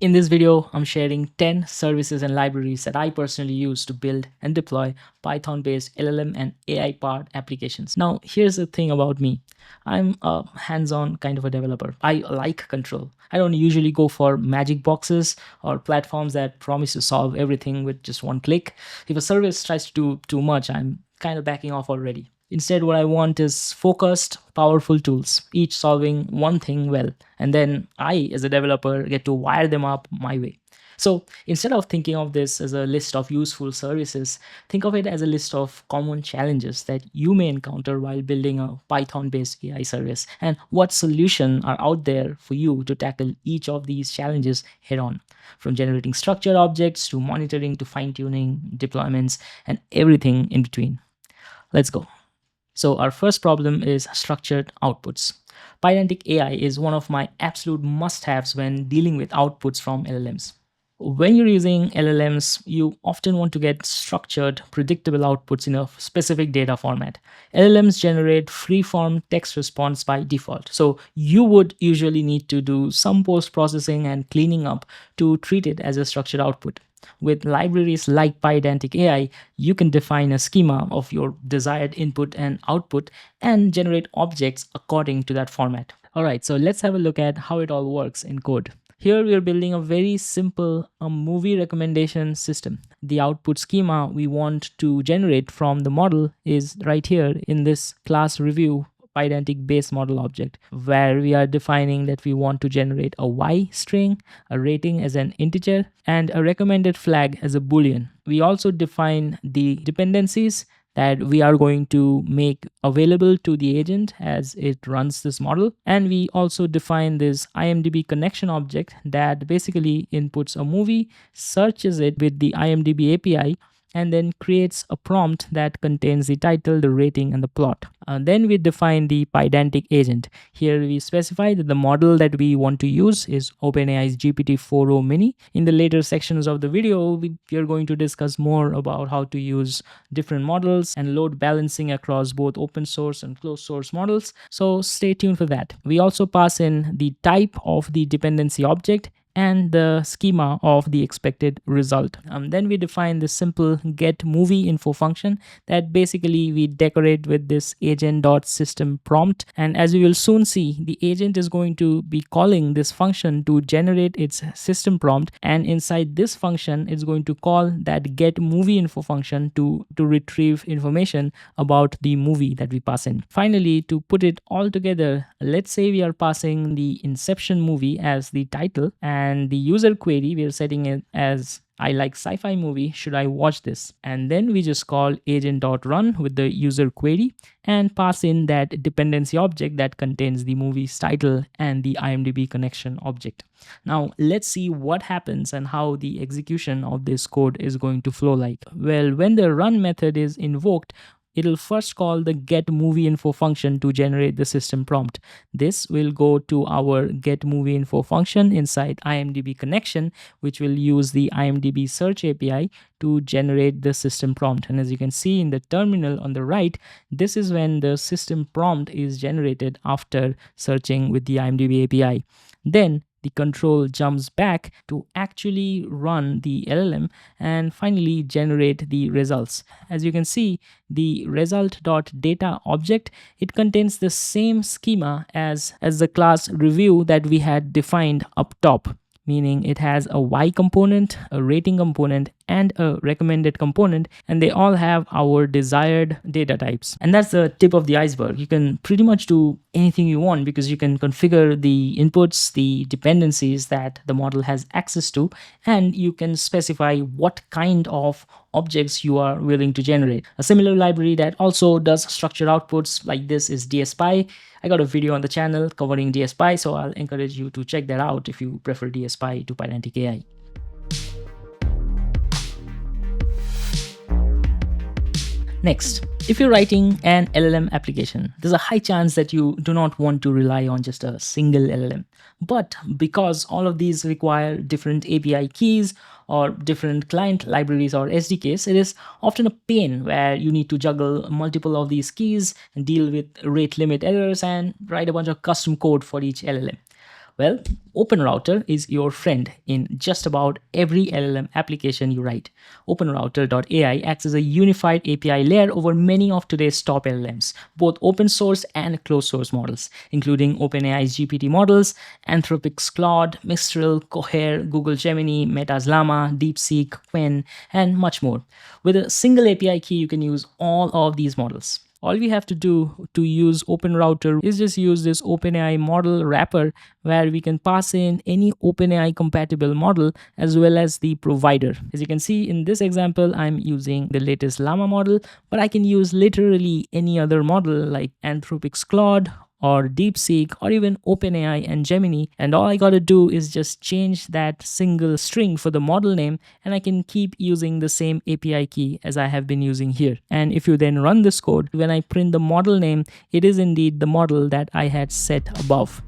In this video, I'm sharing 10 services and libraries that I personally use to build and deploy Python-based LLM and AI-powered applications. Now, here's the thing about me. I'm a hands-on kind of a developer. I like control. I don't usually go for magic boxes or platforms that promise to solve everything with just one click. If a service tries to do too much, I'm kind of backing off already. Instead, what I want is focused, powerful tools, each solving one thing well. And then I, as a developer, get to wire them up my way. So instead of thinking of this as a list of useful services, think of it as a list of common challenges that you may encounter while building a Python-based AI service, and what solutions are out there for you to tackle each of these challenges head on. From generating structured objects to monitoring to fine-tuning, deployments, and everything in between. Let's go. So our first problem is structured outputs. PydanticAI is one of my absolute must-haves when dealing with outputs from LLMs. When you're using LLMs, you often want to get structured, predictable outputs in a specific data format. LLMs generate free-form text response by default. So you would usually need to do some post-processing and cleaning up to treat it as a structured output. With libraries like PydanticAI, you can define a schema of your desired input and output and generate objects according to that format. All right, so let's have a look at how it all works in code. Here we are building a very simple movie recommendation system. The output schema we want to generate from the model is right here in this class review Pydantic base model object, where we are defining that we want to generate a Y string, a rating as an integer, and a recommended flag as a boolean. We also define the dependencies that we are going to make available to the agent as it runs this model. And we also define this IMDb connection object that basically inputs a movie, searches it with the IMDb API, and then creates a prompt that contains the title, the rating, and the plot. Then we define the Pydantic agent. Here we specify that the model that we want to use is OpenAI's GPT-4o Mini. In the later sections of the video, we are going to discuss more about how to use different models and load balancing across both open source and closed source models. So stay tuned for that. We also pass in the type of the dependency object and the schema of the expected result. Then we define the simple get movie info function that basically we decorate with this agent.system prompt. And as we will soon see, the agent is going to be calling this function to generate its system prompt. And inside this function, it's going to call that get movie info function to retrieve information about the movie that we pass in. Finally, to put it all together, let's say we are passing the Inception movie as the title, and the user query, we are setting it as I like sci-fi movie, should I watch this? And then we just call agent.run with the user query and pass in that dependency object that contains the movie's title and the IMDb connection object. Now let's see what happens and how the execution of this code is going to flow like. Well, when the run method is invoked, it'll first call the get movie info function to generate the system prompt. This will go to our get movie info function inside IMDb connection, which will use the IMDb search API to generate the system prompt. And as you can see in the terminal on the right, this is when the system prompt is generated after searching with the IMDb API. Then the control jumps back to actually run the LLM and finally generate the results. As you can see, the result.data object, it contains the same schema as the class review that we had defined up top, meaning it has a Y component, a rating component, and a recommended component, and they all have our desired data types. And that's the tip of the iceberg. You can pretty much do anything you want because you can configure the inputs, the dependencies that the model has access to, and you can specify what kind of objects you are willing to generate. A similar library that also does structured outputs like this is DSPy. I got a video on the channel covering DSPy, so I'll encourage you to check that out if you prefer DSPy to PydanticAI. Next, if you're writing an LLM application, there's a high chance that you do not want to rely on just a single LLM. But because all of these require different API keys or different client libraries or SDKs, it is often a pain where you need to juggle multiple of these keys and deal with rate limit errors and write a bunch of custom code for each LLM. Well, OpenRouter is your friend in just about every LLM application you write. OpenRouter.ai acts as a unified API layer over many of today's top LLMs, both open source and closed source models, including OpenAI's GPT models, Anthropic's Claude, Mistral, Cohere, Google Gemini, Meta's Llama, DeepSeek, Qwen, and much more. With a single API key, you can use all of these models. All we have to do to use OpenRouter is just use this OpenAI model wrapper where we can pass in any OpenAI compatible model as well as the provider. As you can see in this example, I'm using the latest Llama model, but I can use literally any other model like Anthropic's Claude or DeepSeek or even OpenAI and Gemini, and all I gotta do is just change that single string for the model name and I can keep using the same API key as I have been using here. And if you then run this code, when I print the model name, it is indeed the model that I had set above.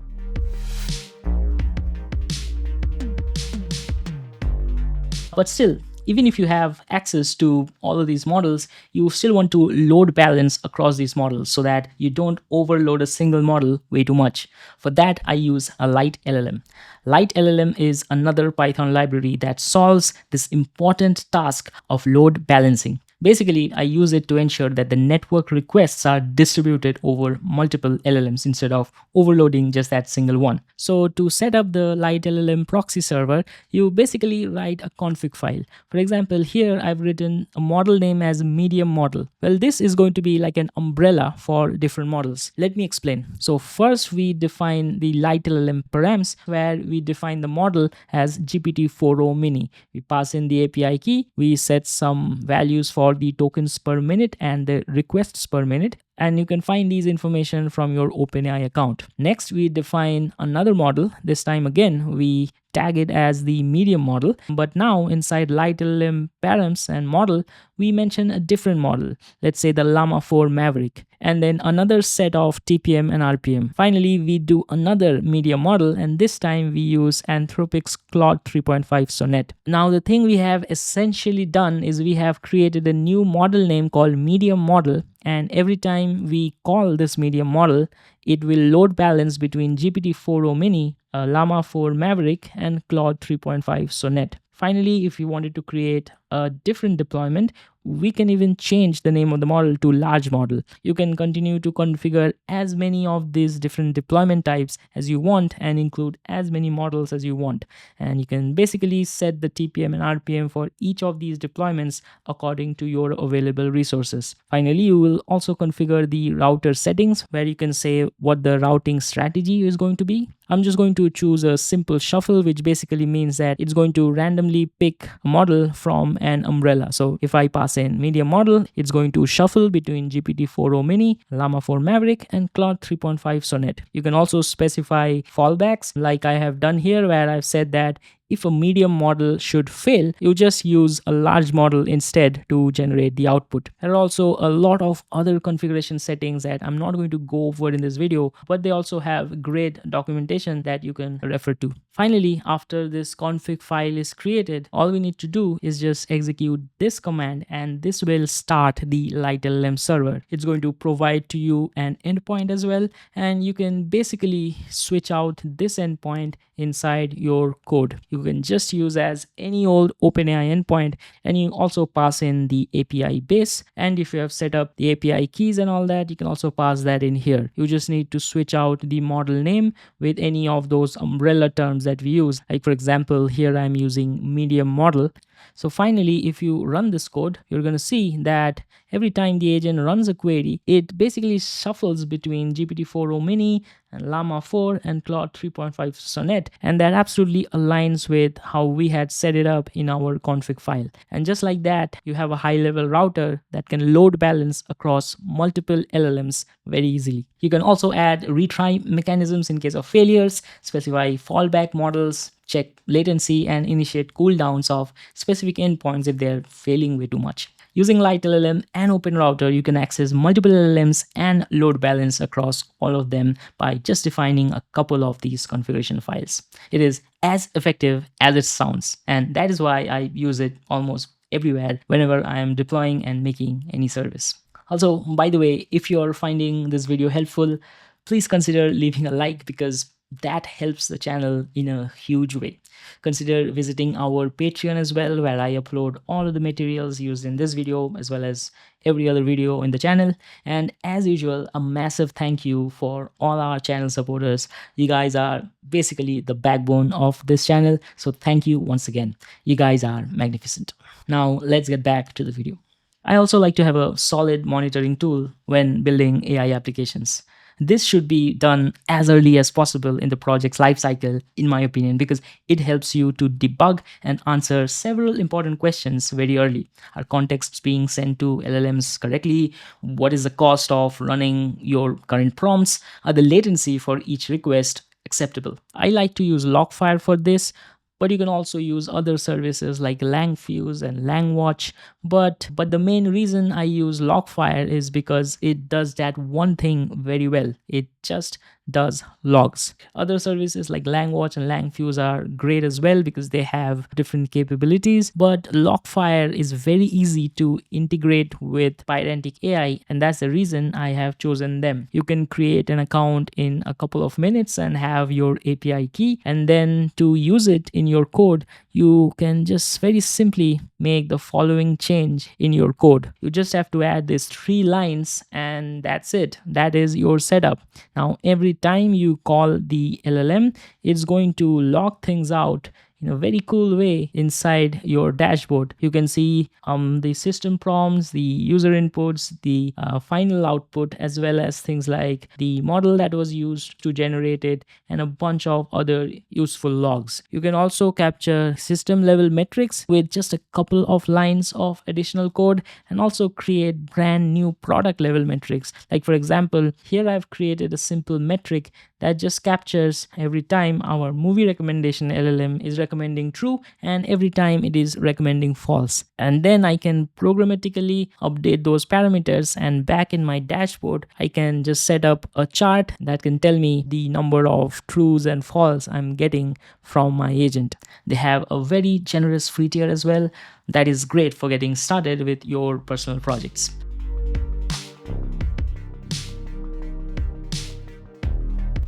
But still, even if you have access to all of these models, you still want to load balance across these models so that you don't overload a single model way too much. For that, I use a LiteLLM. LiteLLM is another Python library that solves this important task of load balancing. Basically, I use it to ensure that the network requests are distributed over multiple LLMs instead of overloading just that single one. So to set up the LiteLLM proxy server, you basically write a config file. For example, here I've written a model name as medium model. Well, this is going to be like an umbrella for different models. Let me explain. So first we define the LiteLLM params where we define the model as GPT-4o mini. We pass in the API key, we set some values for the tokens per minute and the requests per minute, and you can find these information from your OpenAI account. Next, we define another model. This time again, we tag it as the medium model, but now inside LiteLLM params and model, we mention a different model. Let's say the Llama 4 Maverick, and then another set of TPM and RPM. Finally, we do another medium model, and this time we use Anthropic's Claude 3.5 Sonnet. Now, the thing we have essentially done is we have created a new model name called medium model, and every time we call this medium model, it will load balance between GPT-4o mini, Llama 4 Maverick, and Claude 3.5 Sonnet. Finally, if you wanted to create a different deployment, we can even change the name of the model to large model. You can continue to configure as many of these different deployment types as you want and include as many models as you want. And you can basically set the TPM and RPM for each of these deployments according to your available resources. Finally, you will also configure the router settings where you can say what the routing strategy is going to be. I'm just going to choose a simple shuffle, which basically means that it's going to randomly pick a model from an umbrella. So if I pass in medium model, it's going to shuffle between GPT-4o mini, Llama 4 Maverick, and Claude 3.5 Sonnet. You can also specify fallbacks like I have done here, where I've said that if a medium model should fail, you just use a large model instead to generate the output. There are also a lot of other configuration settings that I'm not going to go over in this video, but they also have great documentation that you can refer to. Finally, after this config file is created, all we need to do is just execute this command, and this will start the LiteLLM server. It's going to provide to you an endpoint as well, and you can basically switch out this endpoint inside your code. You can just use as any old OpenAI endpoint, and you also pass in the API base, and if you have set up the API keys and all that, you can also pass that in here. You just need to switch out the model name with any of those umbrella terms that we use. Like for example, here I'm using medium model. So finally, if you run this code, you're going to see that every time the agent runs a query, it basically shuffles between GPT-4o mini and Llama 4 and Claude 3.5 Sonnet, and that absolutely aligns with how we had set it up in our config file. And just like that, you have a high-level router that can load balance across multiple LLMs very easily. You can also add retry mechanisms in case of failures, specify fallback models, check latency, and initiate cooldowns of specific endpoints if they're failing way too much. Using LiteLLM and OpenRouter, you can access multiple LLMs and load balance across all of them by just defining a couple of these configuration files. It is as effective as it sounds, and that is why I use it almost everywhere whenever I am deploying and making any service. Also, by the way, if you're finding this video helpful, please consider leaving a like, because that helps the channel in a huge way. Consider visiting our Patreon as well, where I upload all of the materials used in this video as well as every other video in the channel. And as usual, a massive thank you for all our channel supporters. You guys are basically the backbone of this channel, so thank you once again. You guys are magnificent. Now let's get back to the video. I also like to have a solid monitoring tool when building AI applications. This should be done as early as possible in the project's lifecycle, in my opinion, because it helps you to debug and answer several important questions very early. Are contexts being sent to LLMs correctly? What is the cost of running your current prompts? Are the latency for each request acceptable? I like to use Logfire for this, but you can also use other services like Langfuse and Langwatch. But the main reason I use Logfire is because it does that one thing very well. It just does logs. Other services like Langwatch and Langfuse are great as well because they have different capabilities, but Logfire is very easy to integrate with PydanticAI, and that's the reason I have chosen them. You can create an account in a couple of minutes and have your API key, and then to use it in your code, you can just very simply make the following change in your code. You just have to add these 3 lines and that's it. That is your setup. Now, every time you call the LLM, it's going to log things out in a very cool way inside your dashboard. You can see the system prompts, the user inputs, the final output, as well as things like the model that was used to generate it and a bunch of other useful logs. You can also capture system level metrics with just a couple of lines of additional code and also create brand new product level metrics. Like for example, here I've created a simple metric that just captures every time our movie recommendation LLM is recommending true and every time it is recommending false. And then I can programmatically update those parameters, and back in my dashboard, I can just set up a chart that can tell me the number of trues and false I'm getting from my agent. They have a very generous free tier as well. That is great for getting started with your personal projects.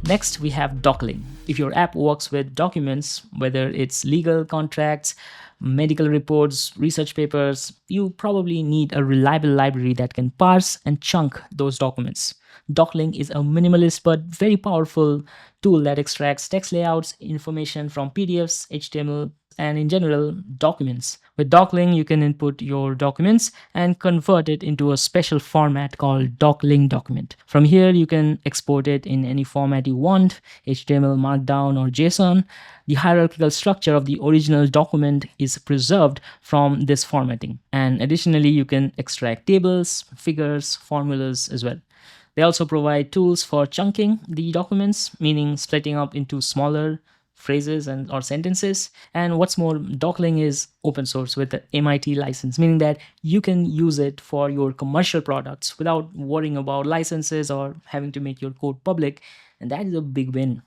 Next, we have docling. If your app works with documents, whether it's legal contracts, medical reports, research papers, you probably need a reliable library that can parse and chunk those documents. Docling is a minimalist but very powerful tool that extracts text layouts, information from PDFs, HTML, and in general, documents. With docling, you can input your documents and convert it into a special format called docling document. From here, you can export it in any format you want, HTML, Markdown, or JSON. The hierarchical structure of the original document is preserved from this formatting. And additionally, you can extract tables, figures, formulas as well. They also provide tools for chunking the documents, meaning splitting up into smaller phrases and or sentences. And what's more, docling is open source with the MIT license, meaning that you can use it for your commercial products without worrying about licenses or having to make your code public, and that is a big win.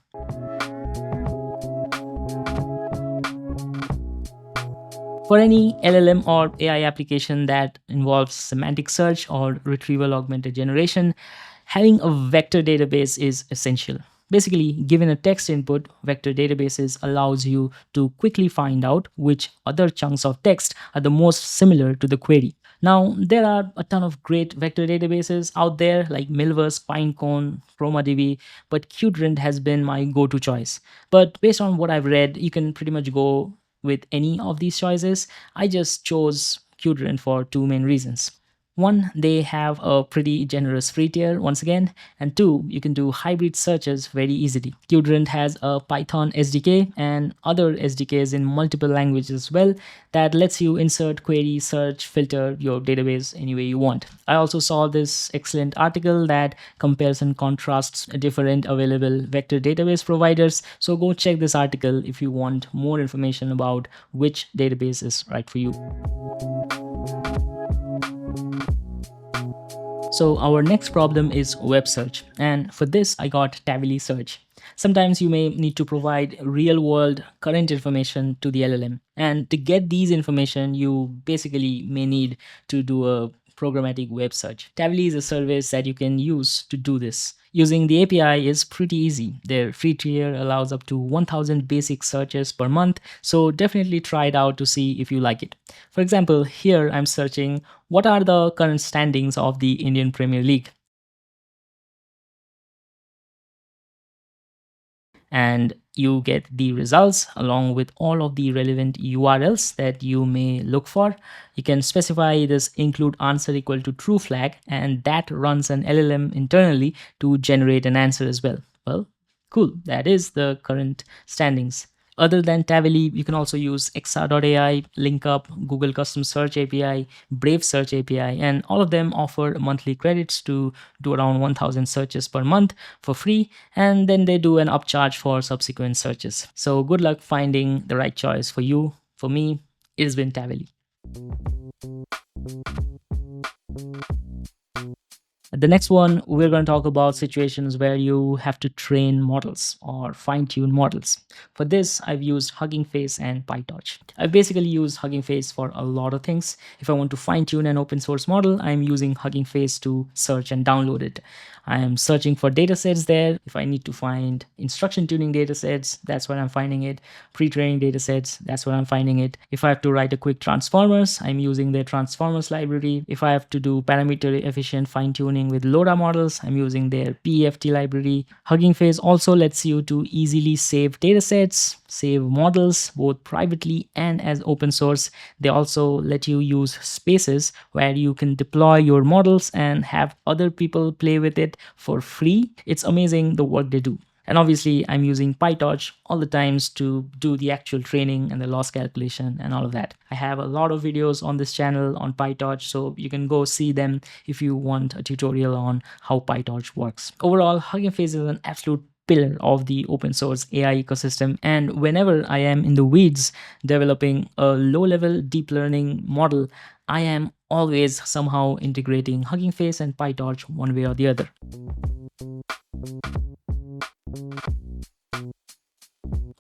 For any LLM or AI application that involves semantic search or retrieval augmented generation, having a vector database is essential. Basically, given a text input, vector databases allows you to quickly find out which other chunks of text are the most similar to the query. Now, there are a ton of great vector databases out there like Milvus, Pinecone, ChromaDB, but Qdrant has been my go-to choice. But based on what I've read, you can pretty much go with any of these choices. I just chose Qdrant for 2 main reasons. 1, they have a pretty generous free tier once again, and 2, you can do hybrid searches very easily. Qdrant has a Python SDK and other SDKs in multiple languages as well that lets you insert, query, search, filter your database any way you want. I also saw this excellent article that compares and contrasts different available vector database providers, so go check this article if you want more information about which database is right for you. So our next problem is web search, and for this I got Tavily Search. Sometimes you may need to provide real-world current information to the LLM, and to get these information you basically may need to do a programmatic web search. Tavily is a service that you can use to do this. Using the API is pretty easy. Their free tier allows up to 1000 basic searches per month, so definitely try it out to see if you like it. For example, here I'm searching what are the current standings of the Indian Premier League. And you get the results along with all of the relevant URLs that you may look for. You can specify this include answer equal to true flag, and that runs an LLM internally to generate an answer as well. Well, cool. That is the current standings. Other than Tavily, you can also use XR.ai, LinkUp, Google Custom Search API, Brave Search API, and all of them offer monthly credits to do around 1000 searches per month for free, and then they do an upcharge for subsequent searches. So good luck finding the right choice for you. For me, it has been Tavily. The next one, we're going to talk about situations where you have to train models or fine-tune models. For this, I've used Hugging Face and PyTorch. I've basically used Hugging Face for a lot of things. If I want to fine-tune an open source model, I'm using Hugging Face to search and download it. I am searching for datasets there. If I need to find instruction tuning datasets, that's where I'm finding it. Pre-training datasets, that's where I'm finding it. If I have to write a quick transformers, I'm using their transformers library. If I have to do parameter efficient fine-tuning with LoRa models, I'm using their PEFT library. Hugging Face also lets you to easily save datasets, save models both privately and as open source. They also let you use spaces where you can deploy your models and have other people play with it for free. It's amazing the work they do. And obviously, I'm using PyTorch all the times to do the actual training and the loss calculation and all of that. I have a lot of videos on this channel on PyTorch, so you can go see them if you want a tutorial on how PyTorch works. Overall, Hugging Face is an absolute pillar of the open source AI ecosystem, and whenever I am in the weeds developing a low-level deep learning model, I am always somehow integrating Hugging Face and PyTorch one way or the other.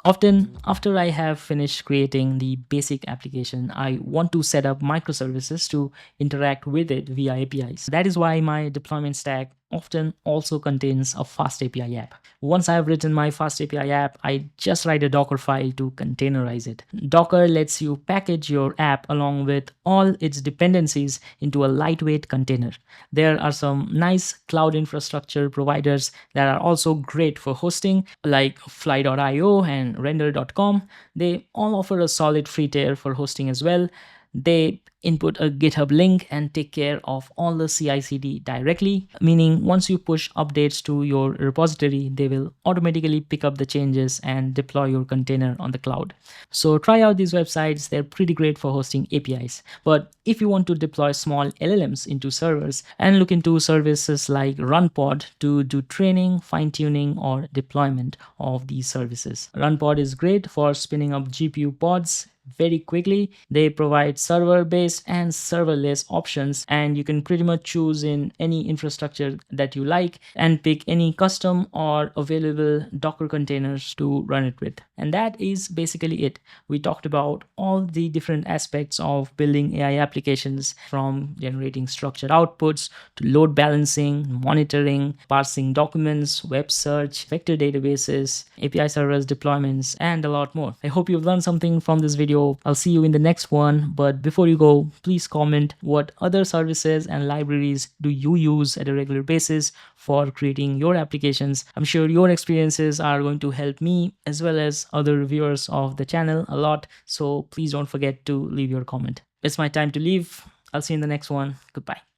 Often, after I have finished creating the basic application, I want to set up microservices to interact with it via APIs. That is why my deployment stack often also contains a fast API app. Once I've written my fast API app, I just write a Docker file to containerize it. Docker lets you package your app along with all its dependencies into a lightweight container. There are some nice cloud infrastructure providers that are also great for hosting, like Fly.io and Render.com. They all offer a solid free tier for hosting as well. They input a GitHub link and take care of all the CI/CD directly, meaning once you push updates to your repository, they will automatically pick up the changes and deploy your container on the cloud. So try out these websites. They're pretty great for hosting APIs. But if you want to deploy small LLMs into servers, and look into services like RunPod to do training, fine-tuning, or deployment of these services. RunPod is great for spinning up GPU pods very quickly. They provide server-based and serverless options, and you can pretty much choose in any infrastructure that you like and pick any custom or available Docker containers to run it with. And that is basically it. We talked about all the different aspects of building AI applications, from generating structured outputs to load balancing, monitoring, parsing documents, web search, vector databases, API servers deployments, and a lot more. I hope you've learned something from this video. I'll see you in the next one, but before you go, please comment what other services and libraries do you use at a regular basis for creating your applications. I'm sure your experiences are going to help me as well as other viewers of the channel a lot, so please don't forget to leave your comment. It's my time to leave. I'll see you in the next one. Goodbye.